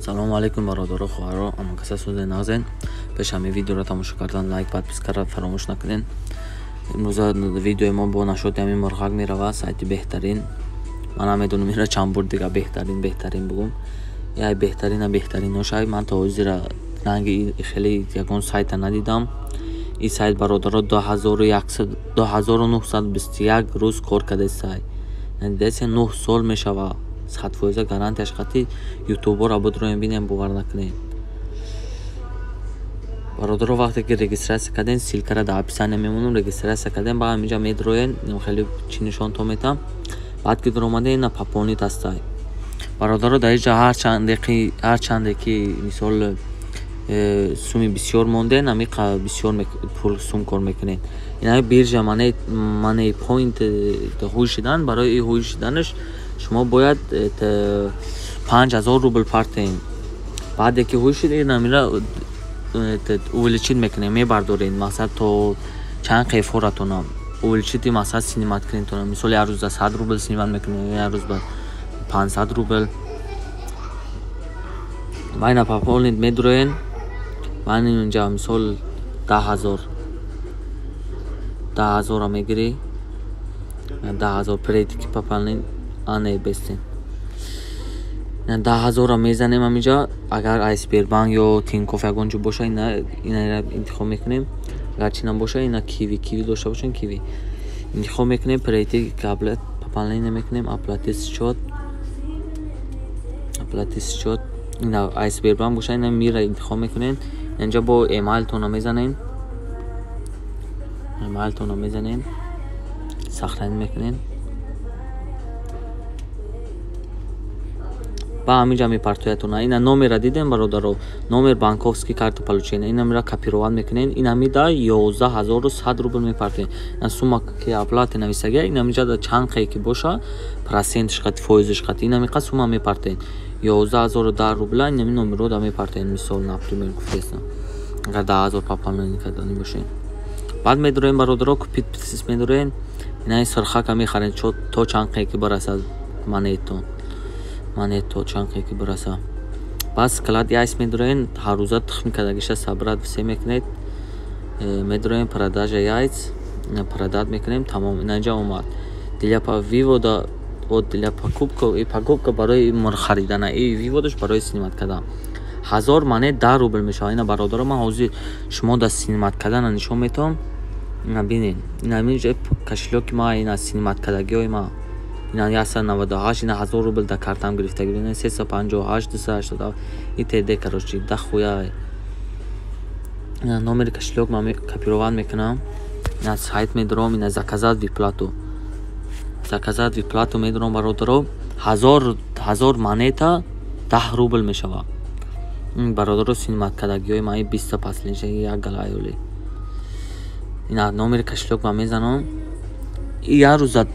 салому алайкум бародаро хоҳаро амакаса сӯзе нағзен пеш ҳамин видеоро тамошо кардан лайк подпискаро фаромӯш накунед. имрӯза видеои мо бо нашоти ҳамин мурғак меравад сайти беҳтарин. ман намедонам инро чанд бор дига беҳтарин бугум яй беҳтарин ношай. ман то ҳозира ранги хеле ягон сайта надидам. ин сайт бародаро 2921 рӯз кор кардаи сайт 9 сол мешава. 100% гарантияш хати ютубора будроем бинем бовар накунед. бародаро вақте ки регистратсия кардем силкара дар описание мемонам. регистратсия кардем ба ҳаминҷа медроен хеле чӣ нишонто метам. баъд ки дуромаде на пополнит ҳастай. бародаро дар инҷа ҳар чанде ки мисол суми бисёр монде намиқа бисёр пул сум кор мекунед. ин биржа money point ҳуй шидан. барои ҳуй шиданаш шумо бояд 5000 рубл партен. баъде ки ҳуй шидед намира увеличит мекунем мебардоред. мақсад то чанд қефоратона увеличити мақсад синимат кунедтона. мисол як рӯз 100 рубл синимат мекунем, як рӯз ба 500 рубл. майна пополнит медроен. ман инҷа мисол 10000 мегирӣ. 10000 преди ки пополнит ане бестен 10000 мезанем ҳаминҷа. агар айсбербанк ё тинкофф ягон ҷо боша ина интихоб мекунем. агар чӣ набоша ина киви дошта бошем киви интихоб мекунем. преди каблет пополнение мекунем. оплати счёт ина айсбербанк боша ина мира интихоб мекунем. инҷа бо эмайлтона мезанем сохранить мекунем. ба ҳаминҷа мепартоятона. ина номера дидем бародаро, номер банковский карта получения. ина мира копировать мекунем. ина мида 11100 рубл мепартоем. ина сумма ки оплата нависага ина миҷа да чанд қе ки боша процентш хати фоизш хати ина миқа сумма мепартоем. 11010 рубла ина номеро да мепартоем. мисол например гуфтестам агар 10000 пополнение кардани бошем. баъд медроем бародаро ки подписис медроем. ина сирхака мехарем то чанд қе ки барасад монето чанд қе ки бараса. бас клад яйс медроен ҳаррӯза тухми кардагиша сабрат все мекунед. медроен продажа яйц продат мекунем. тамом ина инҷа омад. для вивода для покупка барои харидана виводаш барои синимат кардан 1000 монет 10 рубл мешавад. ина бародаро ман ҳозир шумо да синимат кардана нишон метавам. ина бинед ина ҳаминҷа кошелёки ма ина синимат кардагиҳои ма ина 198 ина 1000 рубл да картам гирифтаги ина 358 287 итд короче да хуя. ина номери кошелёк ма копировать мекунам. ина сайт медорам. ина заказать виплату медорам бародаро 1000 монета 10 рубл мешавад. бародаро синимат кардагиҳои ма 20 паслиша як галайоли. ина номери кошелёк ма мезанам. як рӯза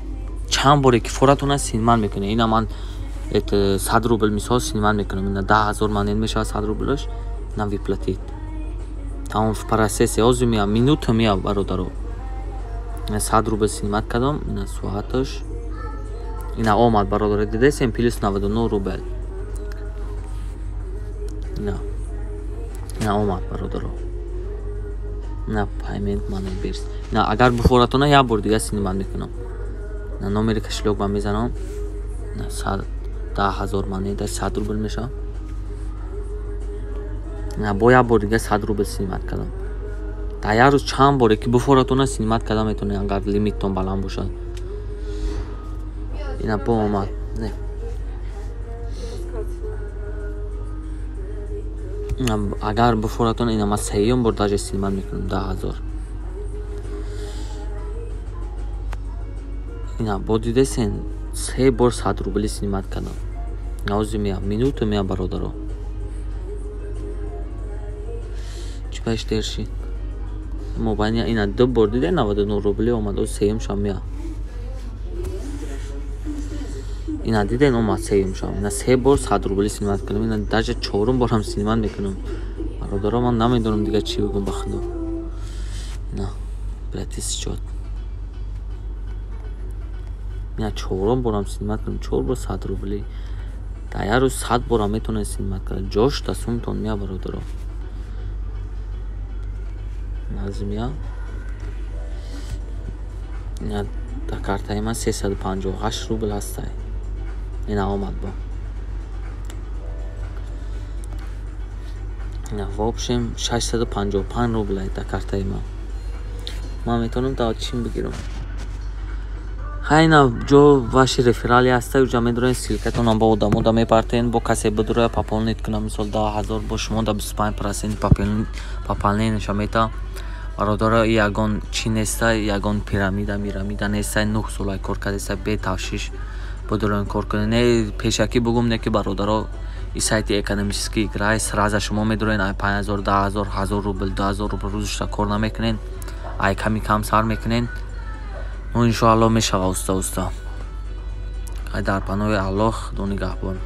чанд боре ки форатона синимат мекунем. ина ман 100 рубл мисол синимат мекунам. ина 10000 монет мешавад 100 рублаш. ина виплатит тамом процессе ҳозир меям минута меям бародаро. ина 100 рубл синимат кардам. ина соаташ ина омад бародаро дидесем плюс 99 рубл. ина омад бародаро. ина payment money birst. ина агар бифоратона як бор дига синимат мекунам. ина номери кошелёк ма мезанам. ина 10000 монета 100 рубл мешавад. ина бо як бор дига 100 рубл синимат кардам. дар як рӯз чанд боре ки бифоратона синимат карда метавонед агар лимиттон баланд бошад. ина бо омад. агар бифоратона ина ма сеюм бор даже синимат мекунам 10000. ина бо дидесен 3 бор 100 рубли синимат кардам. ҳозир меям минута меям бародаро. чӣ баиш дер шид? мобайни ина 2 бор диде 99 рубли омад. сеюмшам меям. ина диден омад сеюмшам. ина 3 бор 100 рубли синимат кардам. ина даже 4 борам синимат мекунам. бародаро ман намедонам дига чӣ бигум ба худо. ина плати счёт ина 4 борам синимат кардам. 4 бор 100 рубли. در روز 100 بار میتونید خدمت کنید. جوش تا سومتون میا برادر. نازمیا نه در کارتای من 358 روبل هست. این آمد با نه وابشم 655 روبل در کارتای من میتونم تا چیم بگیرم. хайна ҷо ваши реферали ҳаста уҷа медорен силкатонам ба одамода мепартен бо касе бидура пополнит кунам мисол 10000 бо шумо да 25% пополненша мета бародара ягон чӣ неста ягон пирамида неста 9 сола кор кардеста бетавшиш бидурен кор кунед не пешакӣ бугум не ки бародаро и сайти экономический играи сраза шумо медорен ай 5000 10000 1000 рубл 2000 рубл рӯзашта кор намекунен ай кам сар мекунен. Ну иншоалло мешава уста ай дар паноҳи Аллоҳ ду нигаҳбон.